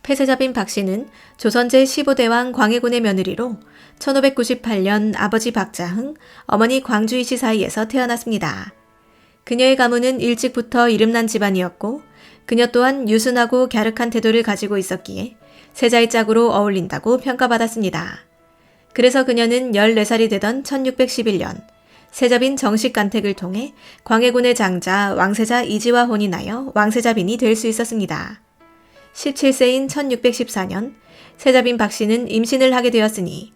폐쇄자빈 박씨는 조선 제15대왕 광해군의 며느리로 1598년 아버지 박자흥, 어머니 광주이씨 사이에서 태어났습니다. 그녀의 가문은 일찍부터 이름난 집안이었고 그녀 또한 유순하고 갸륵한 태도를 가지고 있었기에 세자의 짝으로 어울린다고 평가받았습니다. 그래서 그녀는 14살이 되던 1611년 세자빈 정식 간택을 통해 광해군의 장자 왕세자 이지와 혼이 나여 왕세자빈이 될 수 있었습니다. 17세인 1614년 세자빈 박씨는 임신을 하게 되었으니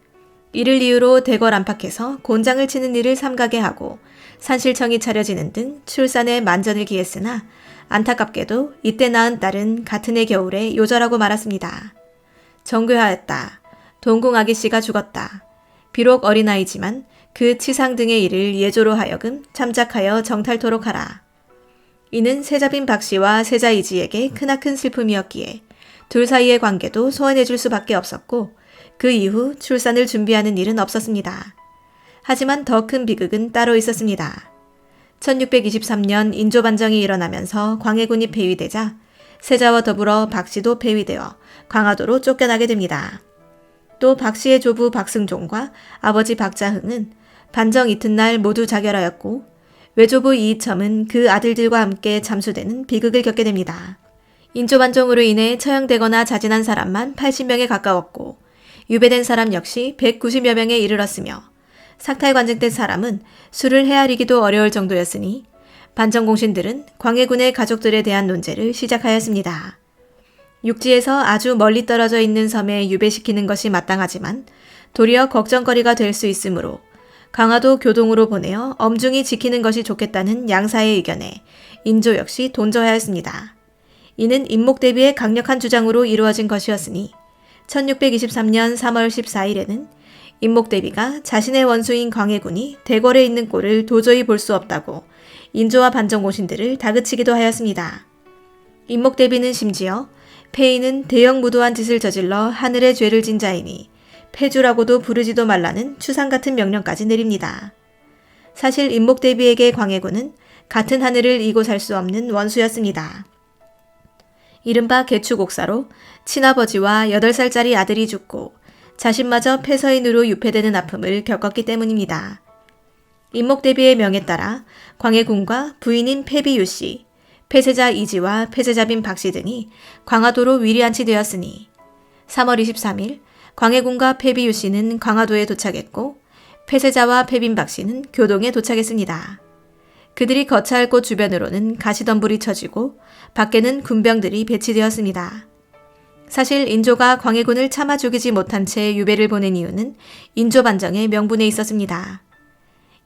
이를 이유로 대궐 안팎에서 곤장을 치는 일을 삼가게 하고 산실청이 차려지는 등 출산에 만전을 기했으나 안타깝게도 이때 낳은 딸은 같은 해 겨울에 요절하고 말았습니다. 정괴하였다. 동궁 아기씨가 죽었다. 비록 어린아이지만 그 치상 등의 일을 예조로 하여금 참작하여 정탈토록 하라. 이는 세자빈 박씨와 세자 이지에게 크나큰 슬픔이었기에 둘 사이의 관계도 소원해줄 수밖에 없었고 그 이후 출산을 준비하는 일은 없었습니다. 하지만 더 큰 비극은 따로 있었습니다. 1623년 인조반정이 일어나면서 광해군이 폐위되자 세자와 더불어 박씨도 폐위되어 광화도로 쫓겨나게 됩니다. 또 박씨의 조부 박승종과 아버지 박자흥은 반정 이튿날 모두 자결하였고 외조부 이이첨은 그 아들들과 함께 잠수되는 비극을 겪게 됩니다. 인조반정으로 인해 처형되거나 자진한 사람만 80명에 가까웠고 유배된 사람 역시 190여 명에 이르렀으며 삭탈관직된 사람은 수를 헤아리기도 어려울 정도였으니 반정공신들은 광해군의 가족들에 대한 논제를 시작하였습니다. 육지에서 아주 멀리 떨어져 있는 섬에 유배시키는 것이 마땅하지만 도리어 걱정거리가 될 수 있으므로 강화도 교동으로 보내어 엄중히 지키는 것이 좋겠다는 양사의 의견에 인조 역시 돈저하였습니다. 이는 임목대비의 강력한 주장으로 이루어진 것이었으니 1623년 3월 14일에는 임목대비가 자신의 원수인 광해군이 대궐에 있는 꼴을 도저히 볼 수 없다고 인조와 반정공신들을 다그치기도 하였습니다. 임목대비는 심지어 폐인은 대형 무도한 짓을 저질러 하늘의 죄를 진 자이니 폐주라고도 부르지도 말라는 추상 같은 명령까지 내립니다. 사실 임목대비에게 광해군은 같은 하늘을 이고 살 수 없는 원수였습니다. 이른바 개추곡사로 친아버지와 8살짜리 아들이 죽고 자신마저 폐서인으로 유폐되는 아픔을 겪었기 때문입니다. 임목대비의 명에 따라 광해군과 부인인 폐비유씨, 폐세자 이지와 폐세자빈 박씨 등이 광화도로 위리안치되었으니 3월 23일 광해군과 폐비유씨는 광화도에 도착했고 폐세자와 폐빈 박씨는 교동에 도착했습니다. 그들이 거차할 곳 주변으로는 가시덤불이 쳐지고 밖에는 군병들이 배치되었습니다. 사실 인조가 광해군을 참아 죽이지 못한 채 유배를 보낸 이유는 인조반정의 명분에 있었습니다.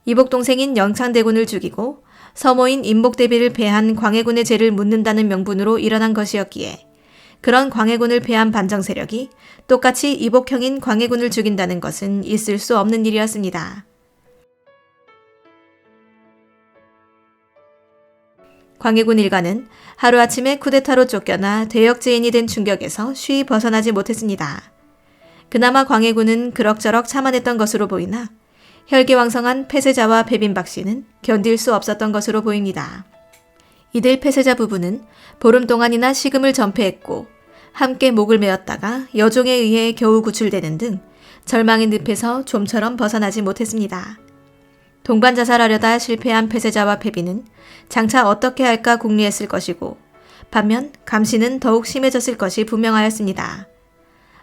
이복 동생인 영창대군을 죽이고 서모인 임목대비를 패한 광해군의 죄를 묻는다는 명분으로 일어난 것이었기에 그런 광해군을 패한 반정 세력이 똑같이 이복형인 광해군을 죽인다는 것은 있을 수 없는 일이었습니다. 광해군 일가는 하루아침에 쿠데타로 쫓겨나 대역죄인이 된 충격에서 쉬이 벗어나지 못했습니다. 그나마 광해군은 그럭저럭 참아냈던 것으로 보이나 혈기왕성한 폐세자와 폐빈 박씨는 견딜 수 없었던 것으로 보입니다. 이들 폐세자 부부는 보름 동안이나 식음을 전폐했고 함께 목을 메었다가 여종에 의해 겨우 구출되는 등 절망의 늪에서 좀처럼 벗어나지 못했습니다. 동반자살하려다 실패한 폐세자와 폐빈은 장차 어떻게 할까 궁리했을 것이고 반면 감시는 더욱 심해졌을 것이 분명하였습니다.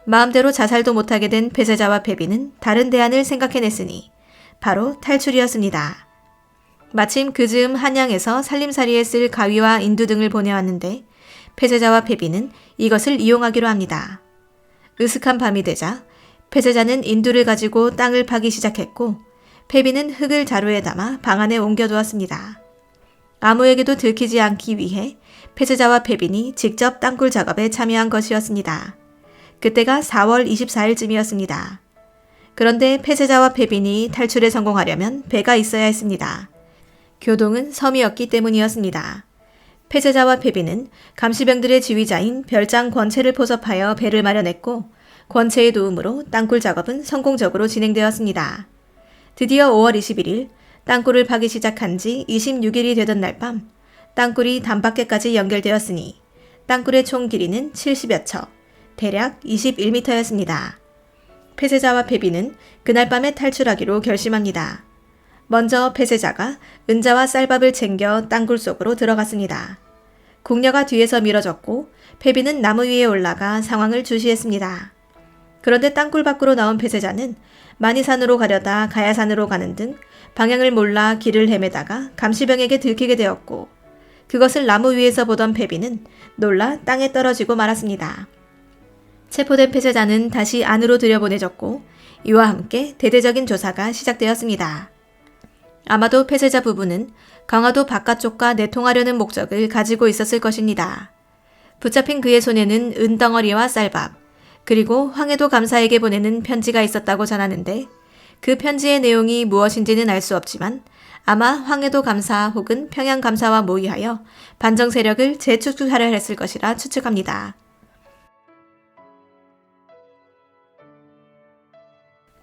마음대로 자살도 못하게 된 폐세자와 폐빈은 다른 대안을 생각해냈으니 바로 탈출이었습니다. 마침 그 즈음 한양에서 살림살이에 쓸 가위와 인두 등을 보내왔는데 폐세자와 폐빈은 이것을 이용하기로 합니다. 으슥한 밤이 되자 폐세자는 인두를 가지고 땅을 파기 시작했고 폐빈은 흙을 자루에 담아 방 안에 옮겨두었습니다. 아무에게도 들키지 않기 위해 폐세자와 폐빈이 직접 땅굴 작업에 참여한 것이었습니다. 그때가 4월 24일쯤이었습니다. 그런데 폐세자와 폐빈이 탈출에 성공하려면 배가 있어야 했습니다. 교동은 섬이었기 때문이었습니다. 폐세자와 폐빈은 감시병들의 지휘자인 별장 권채를 포섭하여 배를 마련했고 권채의 도움으로 땅굴 작업은 성공적으로 진행되었습니다. 드디어 5월 21일 땅굴을 파기 시작한 지 26일이 되던 날 밤 땅굴이 담밖에까지 연결되었으니 땅굴의 총 길이는 70여 척, 대략 21m였습니다. 폐쇄자와 패비는 그날 밤에 탈출하기로 결심합니다. 먼저 폐쇄자가 은자와 쌀밥을 챙겨 땅굴 속으로 들어갔습니다. 궁녀가 뒤에서 밀어줬고 패비는 나무 위에 올라가 상황을 주시했습니다. 그런데 땅굴 밖으로 나온 폐쇄자는 만이산으로 가려다 가야산으로 가는 등 방향을 몰라 길을 헤매다가 감시병에게 들키게 되었고 그것을 나무 위에서 보던 패비는 놀라 땅에 떨어지고 말았습니다. 체포된 폐쇄자는 다시 안으로 들여보내졌고 이와 함께 대대적인 조사가 시작되었습니다. 아마도 폐쇄자 부부는 강화도 바깥쪽과 내통하려는 목적을 가지고 있었을 것입니다. 붙잡힌 그의 손에는 은덩어리와 쌀밥, 그리고 황해도 감사에게 보내는 편지가 있었다고 전하는데 그 편지의 내용이 무엇인지는 알 수 없지만 아마 황해도 감사 혹은 평양 감사와 모의하여 반정 세력을 재축소하려 했을 것이라 추측합니다.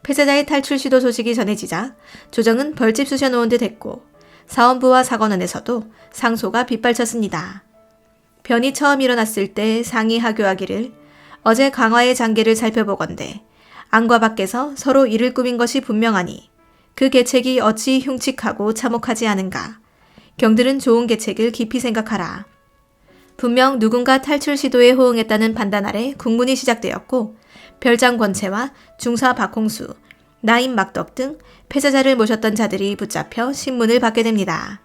폐쇄자의 탈출 시도 소식이 전해지자 조정은 벌집 쑤셔놓은 듯 했고 사원부와 사관원에서도 상소가 빗발쳤습니다. 변이 처음 일어났을 때 상의 하교하기를 어제 강화의 장계를 살펴보건대 안과 밖에서 서로 이를 꾸민 것이 분명하니 그 계책이 어찌 흉측하고 참혹하지 않은가. 경들은 좋은 계책을 깊이 생각하라. 분명 누군가 탈출 시도에 호응했다는 판단 아래 국문이 시작되었고 별장 권채와 중사 박홍수, 나임 막덕 등 폐쇄자를 모셨던 자들이 붙잡혀 신문을 받게 됩니다.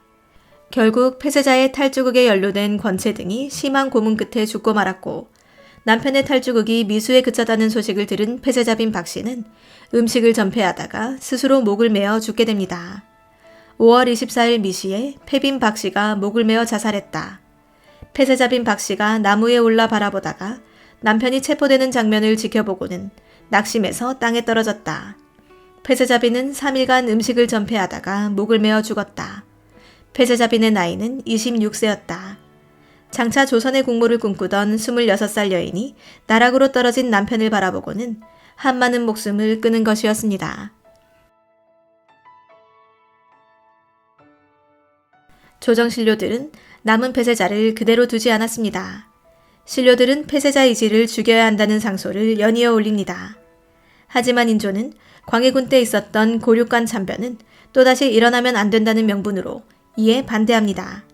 결국 폐쇄자의 탈주극에 연루된 권채 등이 심한 고문 끝에 죽고 말았고 남편의 탈주극이 미수에 그쳤다는 소식을 들은 폐쇄자빈 박씨는 음식을 전폐하다가 스스로 목을 메어 죽게 됩니다. 5월 24일 미시에 패빈 박씨가 목을 메어 자살했다. 폐쇄자빈 박씨가 나무에 올라 바라보다가 남편이 체포되는 장면을 지켜보고는 낙심해서 땅에 떨어졌다. 폐쇄자빈은 3일간 음식을 전폐하다가 목을 메어 죽었다. 폐쇄자빈의 나이는 26세였다. 장차 조선의 국모를 꿈꾸던 26살 여인이 나락으로 떨어진 남편을 바라보고는 한많은 목숨을 끊은 것이었습니다. 조정신료들은 남은 폐쇄자를 그대로 두지 않았습니다. 신료들은 폐쇄자 이지를 죽여야 한다는 상소를 연이어 올립니다. 하지만 인조는 광해군 때 있었던 고륙간 참변은 또다시 일어나면 안 된다는 명분으로 이에 반대합니다.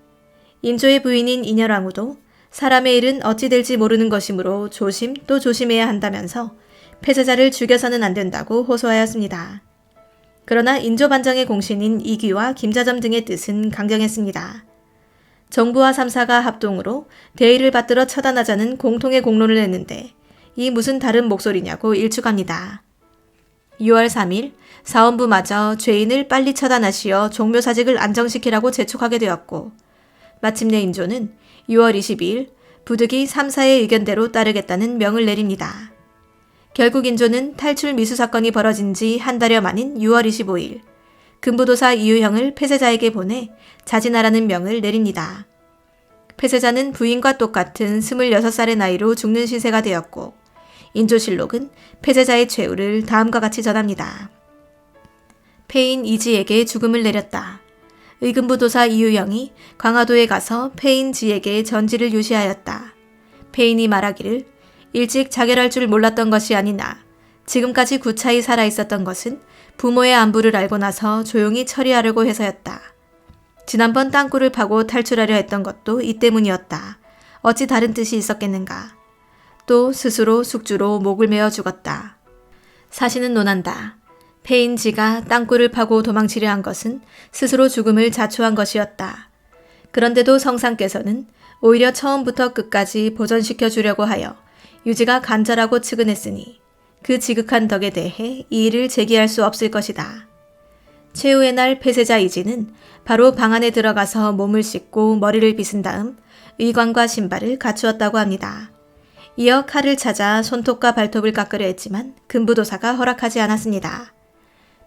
인조의 부인인 인열왕후도 사람의 일은 어찌 될지 모르는 것이므로 조심 또 조심해야 한다면서 폐쇄자를 죽여서는 안 된다고 호소하였습니다. 그러나 인조 반정의 공신인 이귀와 김자점 등의 뜻은 강경했습니다. 정부와 삼사가 합동으로 대의를 받들어 처단하자는 공통의 공론을 냈는데 이 무슨 다른 목소리냐고 일축합니다. 6월 3일 사원부마저 죄인을 빨리 처단하시어 종묘사직을 안정시키라고 재촉하게 되었고 마침내 인조는 6월 22일 부득이 3사의 의견대로 따르겠다는 명을 내립니다. 결국 인조는 탈출 미수 사건이 벌어진 지 한 달여 만인 6월 25일 금부도사 이유형을 폐쇄자에게 보내 자진하라는 명을 내립니다. 폐쇄자는 부인과 똑같은 26살의 나이로 죽는 신세가 되었고 인조실록은 폐쇄자의 최후를 다음과 같이 전합니다. 폐인 이지에게 죽음을 내렸다. 의금부도사 이유영이 광화도에 가서 폐인 지에게 전지를 유시하였다. 폐인이 말하기를 일찍 자결할 줄 몰랐던 것이 아니나 지금까지 구차히 살아있었던 것은 부모의 안부를 알고 나서 조용히 처리하려고 해서였다. 지난번 땅굴을 파고 탈출하려 했던 것도 이 때문이었다. 어찌 다른 뜻이 있었겠는가. 또 스스로 숙주로 목을 메어 죽었다. 사신은 논한다. 폐인지가 땅굴을 파고 도망치려 한 것은 스스로 죽음을 자초한 것이었다. 그런데도 성상께서는 오히려 처음부터 끝까지 보존시켜 주려고 하여 유지가 간절하고 측은했으니 그 지극한 덕에 대해 이의를 제기할 수 없을 것이다. 최후의 날 폐쇄자 이지는 바로 방 안에 들어가서 몸을 씻고 머리를 빗은 다음 의관과 신발을 갖추었다고 합니다. 이어 칼을 찾아 손톱과 발톱을 깎으려 했지만 금부도사가 허락하지 않았습니다.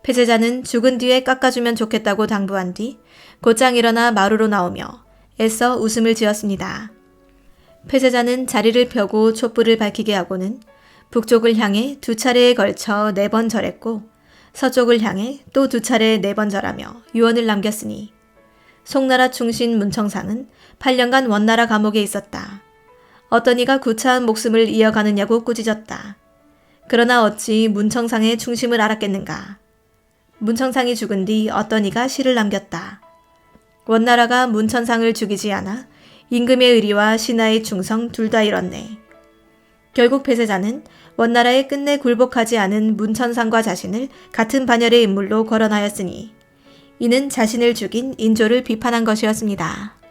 폐쇄자는 죽은 뒤에 깎아주면 좋겠다고 당부한 뒤 곧장 일어나 마루로 나오며 애써 웃음을 지었습니다. 폐쇄자는 자리를 펴고 촛불을 밝히게 하고는 북쪽을 향해 2차례에 걸쳐 4번 절했고 서쪽을 향해 또 2차례 4번 절하며 유언을 남겼으니 송나라 충신 문청상은 8년간 원나라 감옥에 있었다. 어떤 이가 구차한 목숨을 이어가느냐고 꾸짖었다. 그러나 어찌 문청상의 충심을 알았겠는가. 문청상이 죽은 뒤 어떤 이가 시를 남겼다. 원나라가 문천상을 죽이지 않아 임금의 의리와 신하의 충성 둘 다 잃었네. 결국 폐쇄자는 원나라에 끝내 굴복하지 않은 문천상과 자신을 같은 반열의 인물로 거론하였으니 이는 자신을 죽인 인조를 비판한 것이었습니다.